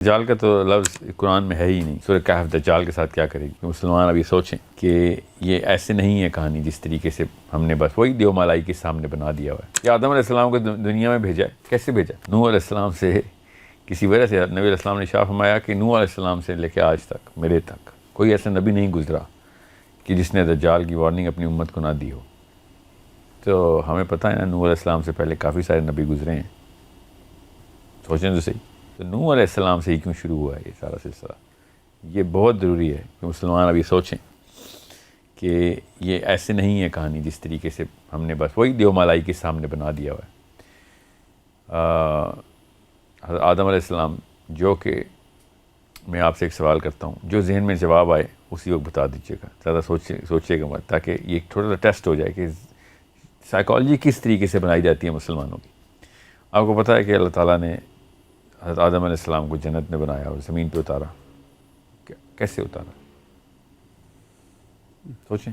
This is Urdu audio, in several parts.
دجال کا تو لفظ قرآن میں ہے ہی نہیں. سورہ کہف دجال کے ساتھ کیا کرے گی؟ مسلمان ابھی سوچیں کہ یہ ایسے نہیں ہے کہانی جس طریقے سے ہم نے بس وہی دیو مالائی کے سامنے بنا دیا ہوا ہے. کہ آدم علیہ السلام کو دنیا میں بھیجا ہے. کیسے بھیجا؟ نوح علیہ السلام سے کسی وجہ سے نبی علیہ السلام نے شاہ فرمایا کہ نوح علیہ السلام سے لے کے آج تک میرے تک کوئی ایسا نبی نہیں گزرا کہ جس نے دجال کی وارننگ اپنی امت کو نہ دی ہو. تو ہمیں پتہ ہے نا نوح علیہ السلام سے پہلے کافی سارے نبی گزرے ہیں. سوچیں تو صحیح. تو نوح علیہ السلام سے ہی کیوں شروع ہوا ہے یہ سارا سلسلہ؟ یہ بہت ضروری ہے کہ مسلمان ابھی سوچیں کہ یہ ایسے نہیں ہے کہانی جس طریقے سے ہم نے بس وہی دیو مالائی کے سامنے بنا دیا ہوا ہے. حضرت آدم علیہ السلام جو کہ میں آپ سے ایک سوال کرتا ہوں، جو ذہن میں جواب آئے اسی وقت بتا دیجیے گا، زیادہ سوچیے گا مت، تاکہ یہ ایک تھوڑا سا ٹیسٹ ہو جائے کہ سائیکالوجی کس طریقے سے بنائی جاتی ہے مسلمانوں کی. آپ کو پتہ ہے کہ اللہ تعالیٰ نے حضرت آدم علیہ السلام کو جنت میں بنایا اور زمین پہ اتارا. کیسے اتارا؟ سوچیں.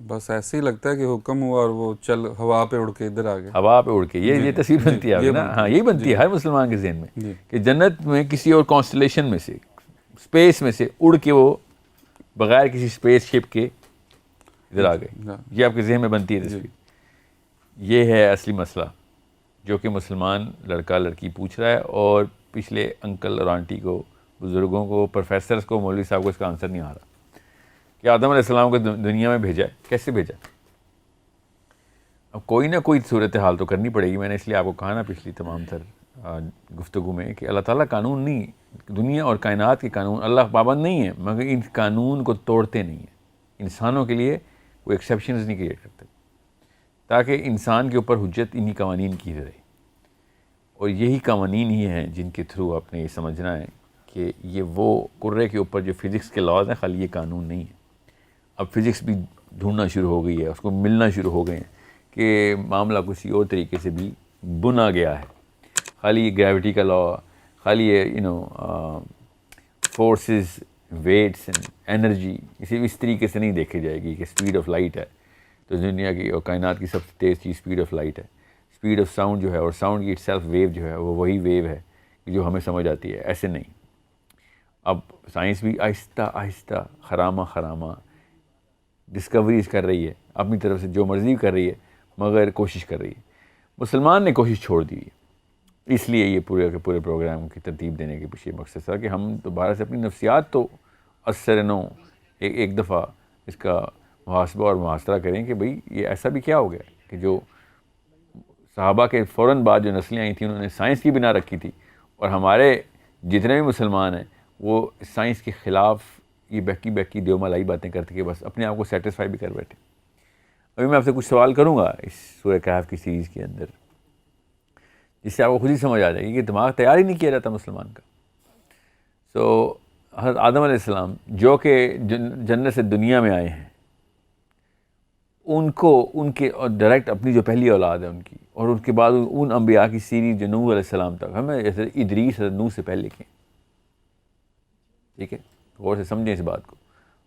بس ایسے ہی لگتا ہے کہ حکم ہوا اور وہ چل ہوا پہ اڑ کے ادھر آ گیا. ہوا پہ اڑ کے یہ تصویر بنتی ہے آپ نا. ہاں یہی بنتی ہے ہر مسلمان کے ذہن میں کہ جنت میں کسی اور کانسٹلیشن میں سے اسپیس میں سے اڑ کے وہ بغیر کسی اسپیس شپ کے ادھر آ گئے. یہ آپ کے ذہن میں بنتی ہے تصویر. یہ ہے اصلی مسئلہ جو کہ مسلمان لڑکا لڑکی پوچھ رہا ہے، اور پچھلے انکل اور آنٹی کو، بزرگوں کو، پروفیسرز کو، مولوی صاحب کو اس کا آنسر نہیں آ رہا کہ آدم علیہ السلام کو دنیا میں بھیجا ہے. کیسے بھیجا؟ اب کوئی نہ کوئی صورتحال تو کرنی پڑے گی. میں نے اس لیے آپ کو کہا نا پچھلی تمام تر گفتگو میں کہ اللہ تعالیٰ قانون نہیں، دنیا اور کائنات کے قانون اللہ پابند نہیں ہے، مگر ان قانون کو توڑتے نہیں ہیں. انسانوں کے لیے وہ ایکسیپشنز نہیں کریٹ کرتے تاکہ انسان کے اوپر حجت انہی قوانین کی رہے. اور یہی قوانین ہی ہیں جن کے تھرو آپ نے یہ سمجھنا ہے کہ یہ وہ کرے کے اوپر جو فزکس کے لاز ہیں، خالی یہ قانون نہیں ہے. اب فزکس بھی ڈھونڈنا شروع ہو گئی ہے، اس کو ملنا شروع ہو گئے ہیں کہ معاملہ کسی اور طریقے سے بھی بنا گیا ہے. خالی یہ گریوٹی کا لا، خالی یہ فورسز، ویٹس اینڈ انرجی اس طریقے سے نہیں دیکھی جائے گی کہ اسپیڈ آف لائٹ ہے تو دنیا کی اور کائنات کی سب سے تیز چیز اسپیڈ آف لائٹ ہے. اسپیڈ آف ساؤنڈ جو ہے، اور ساؤنڈ کی اٹ سیلف ویو جو ہے، وہ وہی ویو ہے جو ہمیں سمجھ آتی ہے. ایسے نہیں. اب سائنس بھی آہستہ آہستہ خرامہ ڈسکوریز کر رہی ہے، اپنی طرف سے جو مرضی کر رہی ہے، مگر کوشش کر رہی ہے. مسلمان نے کوشش چھوڑ دی ہے. اس لیے یہ پورے کے پورے پروگرام کی ترتیب دینے کے پیچھے مقصد تھا کہ ہم دوبارہ سے اپنی نفسیات تو اثر نو ایک دفعہ اس کا محاسبہ اور محاصرہ کریں کہ بھئی یہ ایسا بھی کیا ہو گیا کہ جو صحابہ کے فوراً بعد جو نسلیں آئی تھیں انہوں نے سائنس کی بنا رکھی تھی، اور ہمارے جتنے بھی مسلمان ہیں وہ سائنس کے خلاف یہ بہکی دیو مالائی باتیں کرتے کہ بس اپنے آپ کو سیٹسفائی بھی کر بیٹھے. ابھی میں آپ سے کچھ سوال کروں گا اس سورہ کہف کی سیریز کے اندر جس سے آپ کو خود ہی سمجھ آ جائے گی کہ دماغ تیار ہی نہیں کیا جاتا مسلمان کا. سو حضرت آدم علیہ السلام جو کہ جنت سے دنیا میں آئے ہیں، ان کے ڈائریکٹ اپنی جو پہلی اولاد ہے ان کی، اور ان کے بعد ان انبیاء کی سیریز جو نوح علیہ السلام تک، ہمیں جیسے ادریس حضرت نوح سے پہلے کے. ٹھیک ہے، غور سے سمجھیں اس بات کو.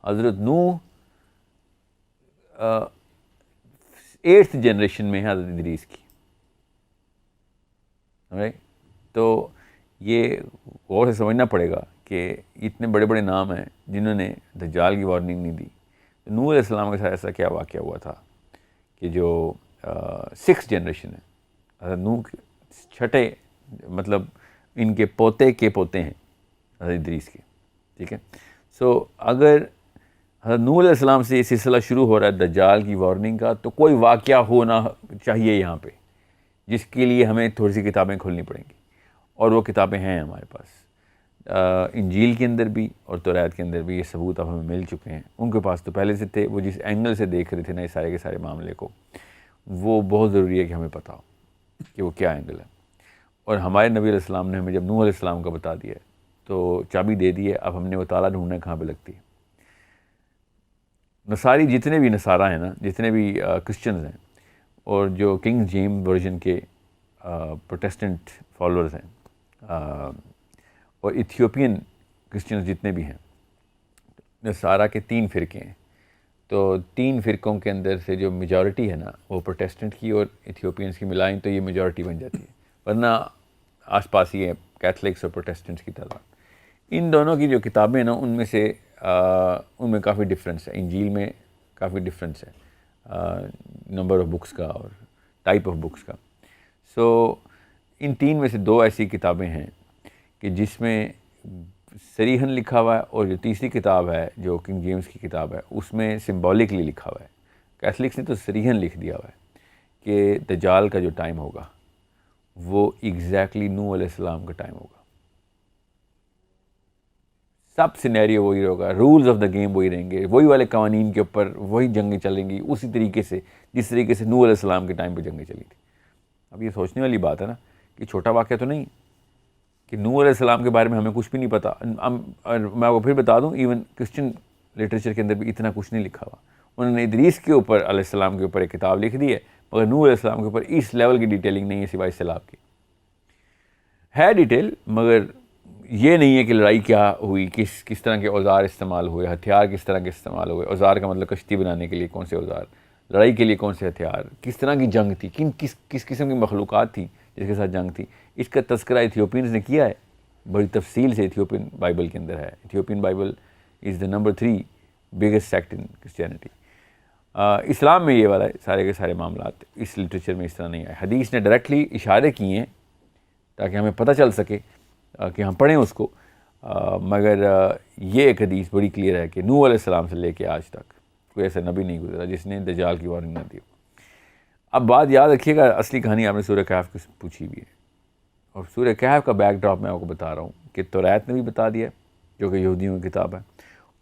حضرت نوح 8th جنریشن میں ہے حضرت ادریس کی. تو یہ غور سے سمجھنا پڑے گا کہ اتنے بڑے بڑے نام ہیں جنہوں نے دجال کی وارننگ نہیں دی. نوح علیہ السلام کے ساتھ ایسا کیا واقعہ ہوا تھا کہ جو 6th جنریشن ہے، حضرت نوح کے چھٹے، مطلب ان کے پوتے کے پوتے ہیں حضرت ادریس کے. ٹھیک ہے. سو اگر حضرت نوح علیہ السلام سے یہ سلسلہ شروع ہو رہا ہے دجال کی وارننگ کا، تو کوئی واقعہ ہونا چاہیے یہاں پہ جس کے لیے ہمیں تھوڑی سی کتابیں کھولنی پڑیں گی، اور وہ کتابیں ہیں ہمارے پاس. انجیل کے اندر بھی اور توریت کے اندر بھی یہ ثبوت اب ہمیں مل چکے ہیں. ان کے پاس تو پہلے سے تھے. وہ جس اینگل سے دیکھ رہے تھے نا یہ سارے کے سارے معاملے کو، وہ بہت ضروری ہے کہ ہمیں پتہ ہو کہ وہ کیا اینگل ہے. اور ہمارے نبی علیہ السلام نے ہمیں جب نوح علیہ السلام کا بتا دیا ہے تو چابی دے دی ہے. اب ہم نے وہ تالا ڈھونڈنا کہاں پہ لگتی ہے. نصاری جتنے بھی نصارہ ہیں نا، جتنے بھی کرسچنز ہیں، اور جو کنگ جیم ورژن کے پروٹیسٹنٹ فالوورز ہیں، اور ایتھیوپین کرسچنز جتنے بھی ہیں، نصارہ کے 3 فرقے ہیں. تو 3 فرقوں کے اندر سے جو میجورٹی ہے نا وہ پروٹیسٹنٹ کی اور ایتھیوپینس کی ملائیں تو یہ میجورٹی بن جاتی ہے. ورنہ آس پاس ہی ہے کیتھلکس اور پروٹیسٹنٹس کی تعداد. ان دونوں کی جو کتابیں ہیں نا ان میں کافی ڈفرینس ہے. انجیل میں کافی ڈفرینس ہے نمبر آف بکس کا اور ٹائپ آف بکس کا. سو ان تین میں سے دو ایسی کتابیں ہیں کہ جس میں صریحاً لکھا ہوا ہے، اور جو تیسری کتاب ہے جو کنگ جیمز کی کتاب ہے اس میں سمبولکلی لکھا ہوا ہے. کیتھلکس نے تو صریحاً لکھ دیا ہوا ہے کہ دجال کا جو ٹائم ہوگا وہ ایگزیکٹلی نوح علیہ السلام کا ٹائم ہوگا. سب سینیریو وہی ہوگا، رولز آف دا گیم وہی رہیں گے، وہی والے قوانین کے اوپر وہی جنگیں چلیں گی اسی طریقے سے جس طریقے سے نوح علیہ السلام کے ٹائم پہ جنگیں چلی تھیں. اب یہ سوچنے والی بات ہے نا کہ چھوٹا واقعہ تو نہیں کہ نوح علیہ السلام کے بارے میں ہمیں کچھ بھی نہیں پتہ. میں آپ کو پھر بتا دوں ایون کرسچن لٹریچر کے اندر بھی اتنا کچھ نہیں لکھا ہوا. انہوں نے ادریس کے اوپر علیہ السلام کے اوپر ایک کتاب لکھ دی ہے، مگر نوح علیہ السلام کے اوپر اس لیول کی ڈیٹیلنگ نہیں ہے سوائے سیلاب کی. ہے ڈیٹیل، مگر یہ نہیں ہے کہ لڑائی کیا ہوئی، کس طرح کے اوزار استعمال ہوئے، ہتھیار کس طرح کے استعمال ہوئے. اوزار کا مطلب کشتی بنانے کے لیے کون سے اوزار، لڑائی کے لیے کون سے ہتھیار، کس طرح کی جنگ تھی، کس قسم کی مخلوقات تھی جس کے ساتھ جنگ تھی. اس کا تذکرہ ایتھیوپینز نے کیا ہے بڑی تفصیل سے. ایتھیوپین بائبل کے اندر ہے. Ethiopian Bible is the number 3 biggest sect in Christianity. اسلام میں یہ والا سارے کے سارے معاملات اس لٹریچر میں اس طرح نہیں آئے. حدیث نے ڈائریکٹلی اشارے کیے ہیں تاکہ ہمیں پتہ چل سکے کہ ہم پڑھیں اس کو. مگر یہ ایک حدیث بڑی کلیئر ہے کہ نوح علیہ السلام سے لے کے آج تک کوئی ایسا نبی نہیں گزرا جس نے دجال کی وارننگ نہ دی. اب بات یاد رکھیے گا، اصلی کہانی آپ نے سورہ کہف کی پوچھی بھی ہے، اور سورہ کہف کا بیک ڈراپ میں آپ کو بتا رہا ہوں کہ توریت نے بھی بتا دیا جو کہ یہودیوں کی کتاب ہے،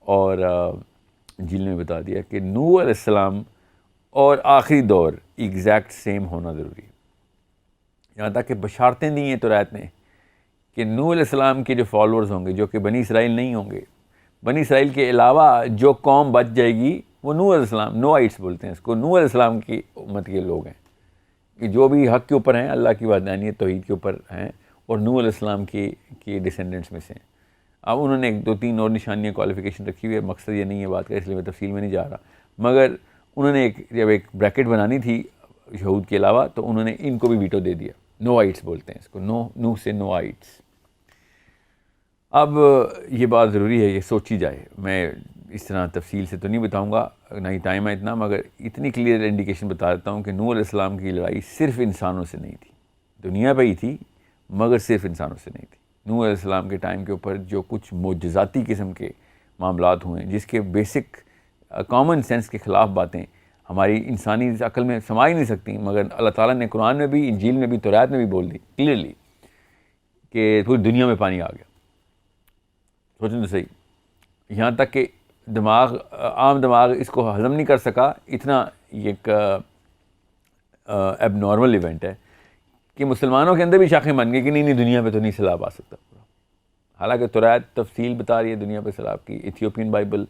اور انجیل نے بھی بتا دیا کہ نوح علیہ السلام اور آخری دور ایگزیکٹ سیم ہونا ضروری ہے. یہاں تک کہ بشارتیں دی ہیں توریت نے کہ نوح علیہ السلام کے جو فالورز ہوں گے جو کہ بنی اسرائیل نہیں ہوں گے، بنی اسرائیل کے علاوہ جو قوم بچ جائے گی وہ نوح علیہ السلام، نوائٹس بولتے ہیں اس کو، نوح علیہ السلام کی امت کے لوگ ہیں کہ جو بھی حق کے اوپر ہیں، اللہ کی وحدانیت توحید کے اوپر ہیں، اور نوح علیہ السلام کی ڈیسینڈنٹس میں سے ہیں. اب انہوں نے 2-3 اور نشانیاں کوالیفیکیشن رکھی ہوئی ہے، مقصد یہ نہیں ہے بات کا، اس لیے میں تفصیل میں نہیں جا رہا. مگر انہوں نے جب ایک بریکٹ بنانی تھی یہود کے علاوہ تو انہوں نے ان کو بھی ویٹو دے دیا. نوائٹس بولتے ہیں اس کو، نوح سے نوائٹس. اب یہ بات ضروری ہے یہ سوچی جائے. میں اس طرح تفصیل سے تو نہیں بتاؤں گا، نہ ہی ٹائم ہے اتنا، مگر اتنی کلیئر انڈیکیشن بتا دیتا ہوں کہ نوح علیہ السلام کی لڑائی صرف انسانوں سے نہیں تھی، دنیا پہ ہی تھی مگر صرف انسانوں سے نہیں تھی. نوح علیہ السلام کے ٹائم کے اوپر جو کچھ معجزاتی قسم کے معاملات ہوئے ہیں جس کے بیسک کامن سینس کے خلاف باتیں ہماری انسانی عقل میں سما ہی نہیں سکتی، مگر اللہ تعالیٰ نے قرآن میں بھی، انجیل میں بھی، توریت میں بھی بول دی کلیئرلی کہ پوری دنیا میں پانی آ گیا. سوچیں تو صحیح، یہاں تک کہ عام دماغ اس کو ہضم نہیں کر سکا. اتنا ایک ایب نارمل ایونٹ ہے کہ مسلمانوں کے اندر بھی شاخیں بن گئی کہ نہیں دنیا پہ تو نہیں سیلاب آ سکتا پورا. حالانکہ توریت تفصیل بتا رہی ہے دنیا پہ سیلاب کی، ایتھیوپین بائبل،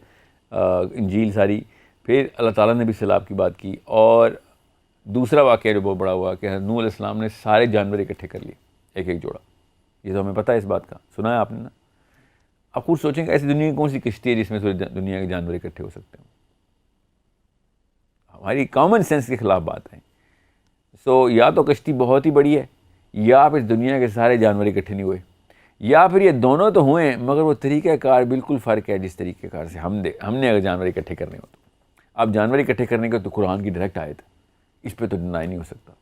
انجیل ساری. پھر اللہ تعالیٰ نے بھی سیلاب کی بات کی. اور دوسرا واقعہ جو بہت بڑا ہوا کہ نوح علیہ السلام نے سارے جانور اکٹھے کر لیے، ایک جوڑا. یہ تو ہمیں پتہ ہے اس بات کا، سنا ہے آپ نے نا. آپ خود سوچیں کہ ایسی دنیا کی کون سی کشتی ہے جس میں دنیا کے جانور اکٹھے ہو سکتے ہیں. ہماری کامن سینس کے خلاف بات ہے. سو یا تو کشتی بہت ہی بڑی ہے، یا پھر دنیا کے سارے جانور اکٹھے نہیں ہوئے، یا پھر یہ دونوں تو ہوئے ہیں مگر وہ طریقہ کار بالکل فرق ہے جس طریقہ کار سے ہم نے اگر جانور اکٹھے کرنے ہو تو. اب جانور اکٹھے کرنے کا تو قرآن کی ڈائریکٹ آیت ہے، اس پہ تو ڈینائی نہیں ہو سکتا.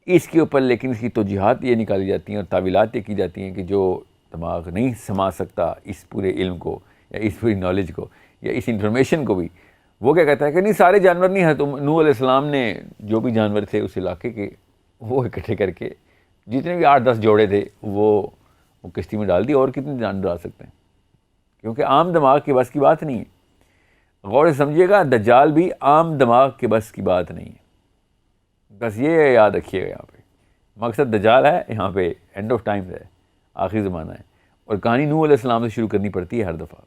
اس کے اوپر لیکن اس کی توجیحات یہ نکالی جاتی ہیں اور تعویلات یہ کی جاتی ہیں کہ جو دماغ نہیں سما سکتا اس پورے علم کو یا اس پوری نالج کو یا اس انفارمیشن کو بھی، وہ کیا کہتا ہے کہ نہیں سارے جانور نہیں ہیں. تو نوح علیہ السلام نے جو بھی جانور تھے اس علاقے کے وہ اکٹھے کر کے جتنے بھی 8-10 جوڑے تھے وہ کشتی میں ڈال دی. اور کتنے جانور ڈال سکتے ہیں؟ کیونکہ عام دماغ کے بس کی بات نہیں ہے. غور سے سمجھیے گا، دجال بھی عام دماغ کے بس کی بات نہیں ہے. بس یہ یاد رکھیے گا. یہاں پہ مقصد دجال ہے، یہاں پہ اینڈ آف ٹائم ہے، آخری زمانہ ہے، اور کہانی نوح علیہ السلام سے شروع کرنی پڑتی ہے ہر دفعہ.